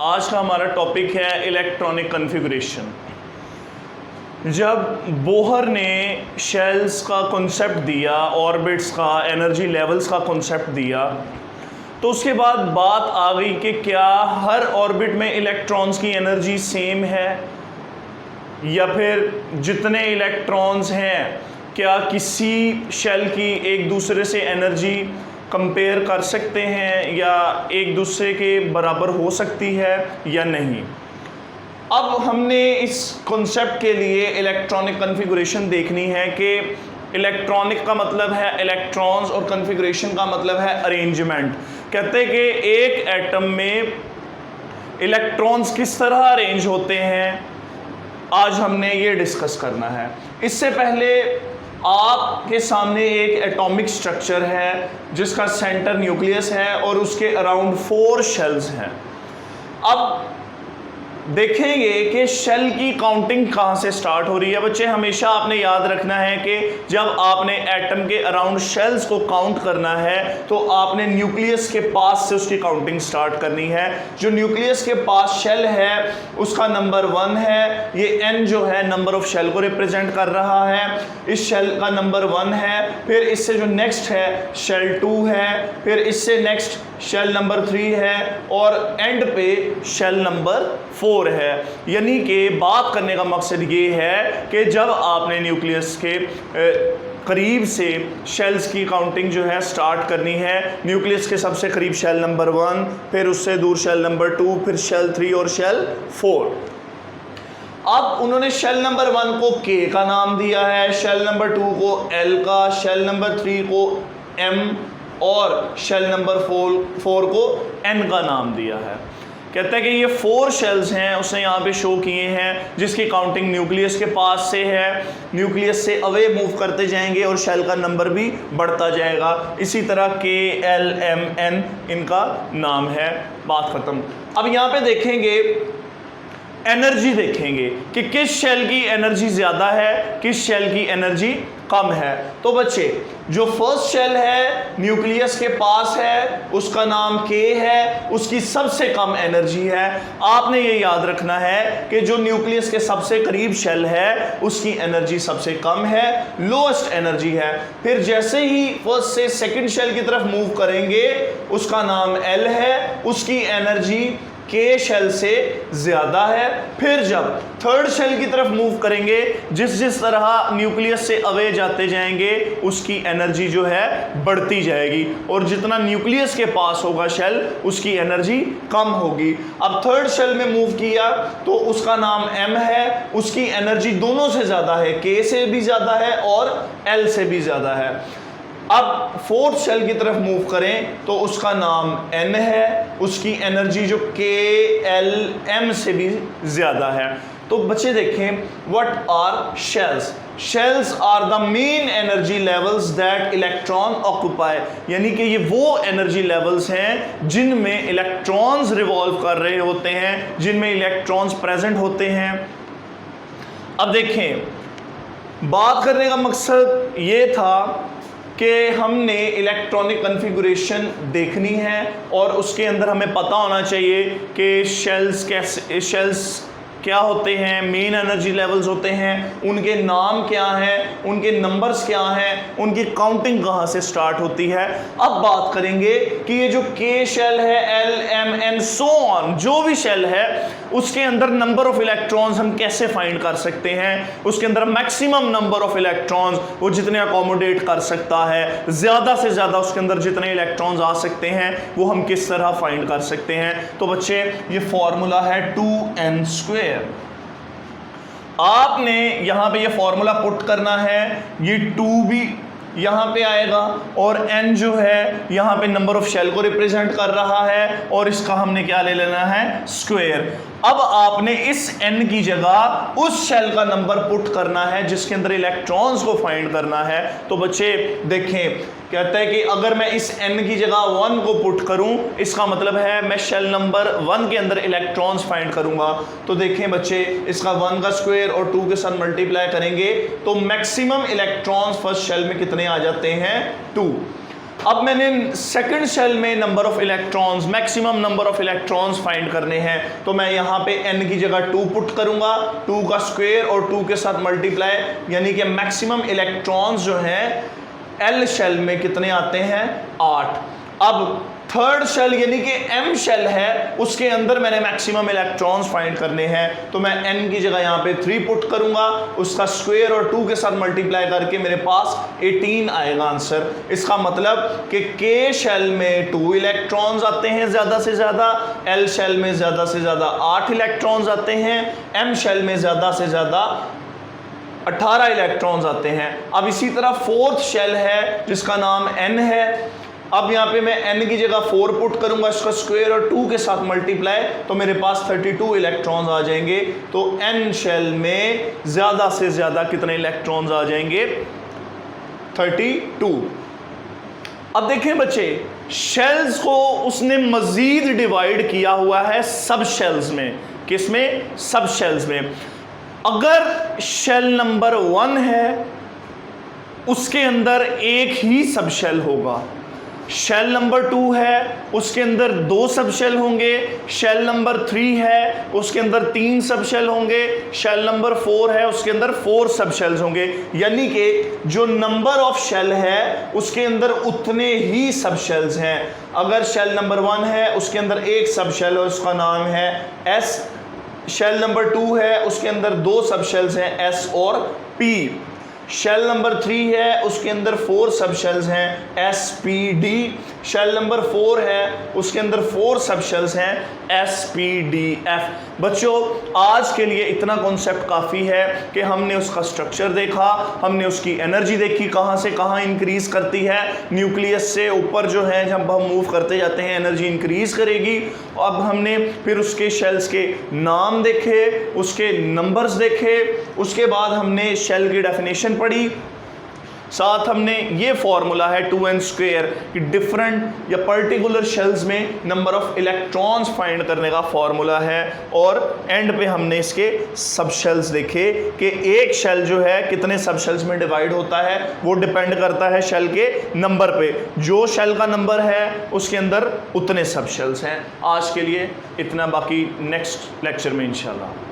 आज का हमारा टॉपिक है इलेक्ट्रॉनिक कॉन्फ़िगरेशन। जब बोहर ने शेल्स का कॉन्सेप्ट दिया, ऑर्बिट्स का, एनर्जी लेवल्स का कॉन्सेप्ट दिया, तो उसके बाद बात आ गई कि क्या हर ऑर्बिट में इलेक्ट्रॉन्स की एनर्जी सेम है या फिर जितने इलेक्ट्रॉन्स हैं क्या किसी शेल की एक दूसरे से एनर्जी कंपेयर कर सकते हैं या एक दूसरे के बराबर हो सकती है या नहीं। अब हमने इस कॉन्सेप्ट के लिए इलेक्ट्रॉनिक कॉन्फ़िगरेशन देखनी है कि इलेक्ट्रॉनिक का मतलब है इलेक्ट्रॉन्स और कॉन्फ़िगरेशन का मतलब है अरेंजमेंट। कहते हैं कि एक एटम में इलेक्ट्रॉन्स किस तरह अरेंज होते हैं, आज हमने ये डिस्कस करना है। इससे पहले आपके सामने एक एटॉमिक स्ट्रक्चर है जिसका सेंटर न्यूक्लियस है और उसके अराउंड 4 शेल्स हैं। अब देखेंगे कि शेल की काउंटिंग कहाँ से स्टार्ट हो रही है। बच्चे हमेशा आपने याद रखना है कि जब आपने एटम के अराउंड शेल्स को काउंट करना है तो आपने न्यूक्लियस के पास से उसकी काउंटिंग स्टार्ट करनी है। जो न्यूक्लियस के पास शेल है उसका नंबर 1 है, ये n जो है नंबर ऑफ शेल को रिप्रेजेंट कर रहा है, इस शेल का नंबर 1 है। फिर इससे जो नेक्स्ट है शेल 2 है, फिर इससे नेक्स्ट शेल नंबर 3 है और एंड पे शेल नंबर 4 है। यानी कि बात करने का मकसद ये है कि जब आपने न्यूक्लियस के करीब से शेल्स की काउंटिंग जो है स्टार्ट करनी है, न्यूक्लियस के सबसे करीब शेल नंबर 1, फिर उससे दूर शेल नंबर 2, फिर शेल 3 और शेल 4। अब उन्होंने शेल नंबर 1 को K का नाम दिया है, शेल नंबर 2 को L का, शेल नंबर 3 को M और शेल नंबर 4 को N का नाम दिया है। कहता है कि ये 4 शेल्स हैं, उसने यहाँ पे शो किए हैं, जिसकी काउंटिंग न्यूक्लियस के पास से है। न्यूक्लियस से अवे मूव करते जाएंगे और शेल का नंबर भी बढ़ता जाएगा। इसी तरह K, L, M, N इनका नाम है। बात खत्म। अब यहाँ पे देखेंगे एनर्जी, देखेंगे कि किस शेल की एनर्जी ज़्यादा है, किस शेल की एनर्जी कम है। तो बच्चे जो फर्स्ट शेल है न्यूक्लियस के पास है उसका नाम K है, उसकी सबसे कम एनर्जी है। आपने ये याद रखना है कि जो न्यूक्लियस के सबसे करीब शेल है उसकी एनर्जी सबसे कम है, लोएस्ट एनर्जी है। फिर जैसे ही फर्स्ट से सेकंड शेल की तरफ मूव करेंगे उसका नाम L है, उसकी एनर्जी K शेल से ज़्यादा है। फिर जब थर्ड शेल की तरफ मूव करेंगे, जिस तरह न्यूक्लियस से अवे जाते जाएंगे उसकी एनर्जी जो है बढ़ती जाएगी और जितना न्यूक्लियस के पास होगा शेल उसकी एनर्जी कम होगी। अब थर्ड शेल में मूव किया तो उसका नाम M है, उसकी एनर्जी दोनों से ज़्यादा है, K से भी ज़्यादा है और L से भी ज़्यादा है। अब फोर्थ शेल की तरफ मूव करें तो उसका नाम N है, उसकी एनर्जी जो K, L, M से भी ज़्यादा है। तो बच्चे देखें what are shells. Shells are the main energy levels that electron occupy, यानी कि ये वो एनर्जी लेवल्स हैं जिनमें इलेक्ट्रॉन्स रिवॉल्व कर रहे होते हैं, जिनमें इलेक्ट्रॉन्स प्रेजेंट होते हैं। अब देखें बात करने का मकसद ये था कि हमने इलेक्ट्रॉनिक कॉन्फ़िगरेशन देखनी है और उसके अंदर हमें पता होना चाहिए कि शेल्स क्या होते हैं, मेन एनर्जी लेवल्स होते हैं, उनके नाम क्या हैं, उनके नंबर्स क्या हैं, उनकी काउंटिंग कहाँ से स्टार्ट होती है। अब बात करेंगे कि ये जो K शेल है, L, M, N so on, जो भी शेल है उसके अंदर नंबर ऑफ इलेक्ट्रॉन्स हम कैसे फाइंड कर सकते हैं, उसके अंदर मैक्सिमम नंबर ऑफ इलेक्ट्रॉन्स वो जितने अकोमोडेट कर सकता है, ज़्यादा से ज़्यादा उसके अंदर जितने इलेक्ट्रॉन्स आ सकते हैं वो हम किस तरह फाइंड कर सकते हैं। तो बच्चे ये फॉर्मूला है 2n²। आपने यहां पे ये फॉर्मूला पुट करना है, ये 2 भी यहां पे आएगा और n जो है यहां पे नंबर ऑफ शेल को रिप्रेजेंट कर रहा है और इसका हमने क्या ले लेना है, स्क्वायर। अब आपने इस n की जगह उस शेल का नंबर पुट करना है जिसके अंदर इलेक्ट्रॉन्स को फाइंड करना है। तो बच्चे देखें कहता है कि अगर मैं इस n की जगह 1 को पुट करूं, इसका मतलब है मैं शेल नंबर 1 के अंदर इलेक्ट्रॉन्स फाइंड करूंगा। तो देखें बच्चे इसका 1 का स्क्वायर और 2 के साथ मल्टीप्लाई करेंगे तो मैक्सिमम इलेक्ट्रॉन्स फर्स्ट शेल में कितने आ जाते हैं, 2। अब मैंने सेकंड शेल में number of electrons, maximum number of electrons find करने हैं, तो मैं यहाँ पे n की जगह 2 पुट करूंगा, 2 का स्क्वायर और 2 के साथ मल्टीप्लाई, यानी कि मैक्सिमम इलेक्ट्रॉन्स जो हैं L शेल में कितने आते हैं, 8। अब थर्ड शेल यानी कि M शेल है, उसके अंदर मैंने मैक्सिमम इलेक्ट्रॉन्स फाइंड करने हैं, तो मैं n की जगह यहाँ पे 3 पुट करूंगा, उसका स्क्वायर और 2 के साथ मल्टीप्लाई करके मेरे पास 18 आएगा आंसर। इसका मतलब कि K शेल में 2 इलेक्ट्रॉन्स आते हैं ज़्यादा से ज़्यादा, L शेल में ज़्यादा से ज़्यादा 8 इलेक्ट्रॉन्स आते हैं, M शेल में ज़्यादा से ज़्यादा 18 इलेक्ट्रॉन्स आते हैं। अब इसी तरह फोर्थ शेल है जिसका नाम N है। अब यहाँ पे मैं n की जगह 4 पुट करूंगा, इसका स्क्वायर और 2 के साथ मल्टीप्लाई, तो मेरे पास 32 इलेक्ट्रॉन्स आ जाएंगे। तो n शेल में ज़्यादा से ज़्यादा कितने इलेक्ट्रॉन्स आ जाएंगे, 32। अब देखें बच्चे, शेल्स को उसने मज़ीद डिवाइड किया हुआ है सब शेल्स में। किस में, सब शेल्स में। अगर शेल नंबर 1 है उसके अंदर एक ही सब शेल होगा, शेल नंबर 2 है उसके अंदर 2 सब शेल होंगे, शेल नंबर 3 है उसके अंदर 3 सब शेल होंगे, शेल नंबर 4 है उसके अंदर 4 सब शेल्स होंगे। यानी कि जो नंबर ऑफ शेल है उसके अंदर उतने ही सब शेल्स हैं। अगर शेल नंबर 1 है उसके अंदर एक सब शेल है, उसका नाम है S। शेल नंबर 2 है उसके अंदर 2 सब शेल्स हैं, S और P। शेल नंबर 3 है उसके अंदर 4 सब शेल्स हैं, SPD। शेल नंबर 4 है उसके अंदर 4 सब शेल्स हैं, SPDF। बच्चों आज के लिए इतना कॉन्सेप्ट काफ़ी है कि हमने उसका स्ट्रक्चर देखा, हमने उसकी एनर्जी देखी कहाँ से कहाँ इंक्रीज करती है। न्यूक्लियस से ऊपर जो है जब हम मूव करते जाते हैं एनर्जी इंक्रीज करेगी। अब हमने फिर उसके शेल्स के नाम देखे, उसके नंबर्स देखे, उसके बाद हमने शेल की डेफिनेशन पढ़ी, साथ हमने ये फॉर्मूला है 2n² कि डिफरेंट या पर्टिकुलर शेल्स में नंबर ऑफ इलेक्ट्रॉन्स फाइंड करने का फॉर्मूला है। और एंड पे हमने इसके सब शेल्स देखे कि एक शेल जो है कितने सब शेल्स में डिवाइड होता है, वो डिपेंड करता है शेल के नंबर पे। जो शेल का नंबर है उसके अंदर उतने सब शेल्स हैं। आज के लिए इतना, बाकी नेक्स्ट लेक्चर में इंशाल्लाह।